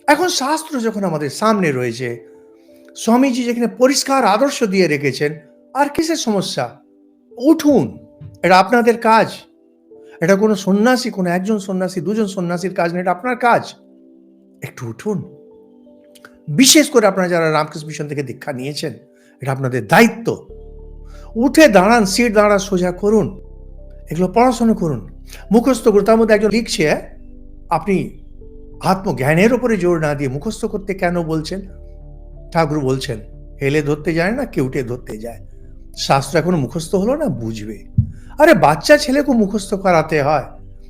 এখন শাস্ত্র যখন আমাদের সামনে রয়েছে, স্বামীজি যেখানে পরিষ্কার আদর্শ দিয়ে রেখেছেন, আর কিসের সমস্যা? উঠুন। এটা আপনাদের কাজ। এটা কোনো সন্ন্যাসী, কোনো একজন সন্ন্যাসী, দুজন সন্ন্যাসীর কাজ না, এটা আপনার কাজ। একটু উঠুন। বিশেষ করে আপনারা যারা রামকৃষ্ণ মিশন থেকে দীক্ষা নিয়েছেন, এটা আপনাদের দায়িত্ব। উঠে দাঁড়ান, সিট দাঁড়া সোজা করুন। এগুলো পড়াশোনা করুন। মুখস্থ করুন। তার মধ্যে একজন লিখছে, আপনি আত্মজ্ঞানের উপরে জোর না দিয়ে মুখস্থ করতে কেন বলছেন? ঠাকুর বলছেন, হেলে ধরতে যায় না, কেউটে ধরতে যায়। শাস্ত্র এখনো মুখস্থ হলো না, বুঝবে। আরে বাচ্চা ছেলেকে মুখস্থ করাতে হয়।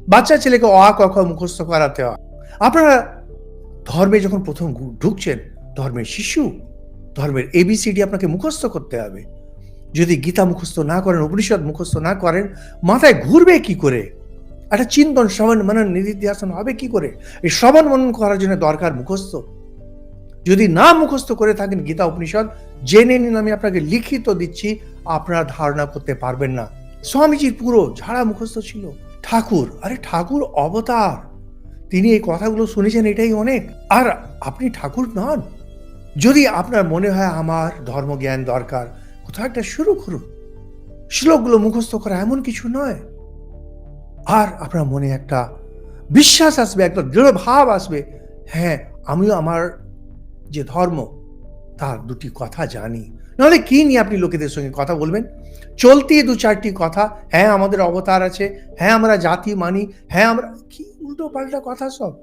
বাচ্চা ছেলেকে অ আ ক খ মুখস্থ করাতে হয়। আপনারা ধর্মে যখন প্রথম ঢুকছেন, ধর্মের শিশু, ধর্মের এবিসিডি আপনাকে মুখস্থ করতে হবে। যদি গীতা মুখস্থ না করেন, উপনিষদ মুখস্থ না করেন, মাথায় ঘুরবে কি করে? একটা চিন্তন, শ্রবণ মনন নিধিধ্যাসন হবে কি করে? এই শ্রবণ মনন করার জন্য দরকার মুখস্থ। যদি না মুখস্থ করে থাকেন গীতা উপনিষদ, জেনে নিন, আমি আপনাকে লিখিত দিচ্ছি, আপনারা ধারণা করতে পারবেন না। স্বামীজির পুরো ঝাড়া মুখস্থ ছিল। ঠাকুর, আরে ঠাকুর অবতার, তিনি এই কথাগুলো শুনেছেন, এটাই অনেক। আর আপনি ঠাকুর নন। যদি আপনার মনে হয় আমার ধর্মজ্ঞান দরকার, কোথাও একটা শুরু করুন। শ্লোকগুলো মুখস্থ করা এমন কিছু নয়। আর আপনার মনে একটা বিশ্বাস আসবে, একটা দৃঢ় ভাব আসবে, হ্যাঁ, আমিও আমার যে ধর্ম, তার দুটি কথা জানি। নাহলে কি নিয়ে আপনি লোকেদের সঙ্গে কথা বলবেন? চলতি দু চারটি কথা, হ্যাঁ আমাদের অবতার আছে, হ্যাঁ আমরা জাতি মানি, হ্যাঁ আমরা, কি উল্টো পাল্টা কথা সব।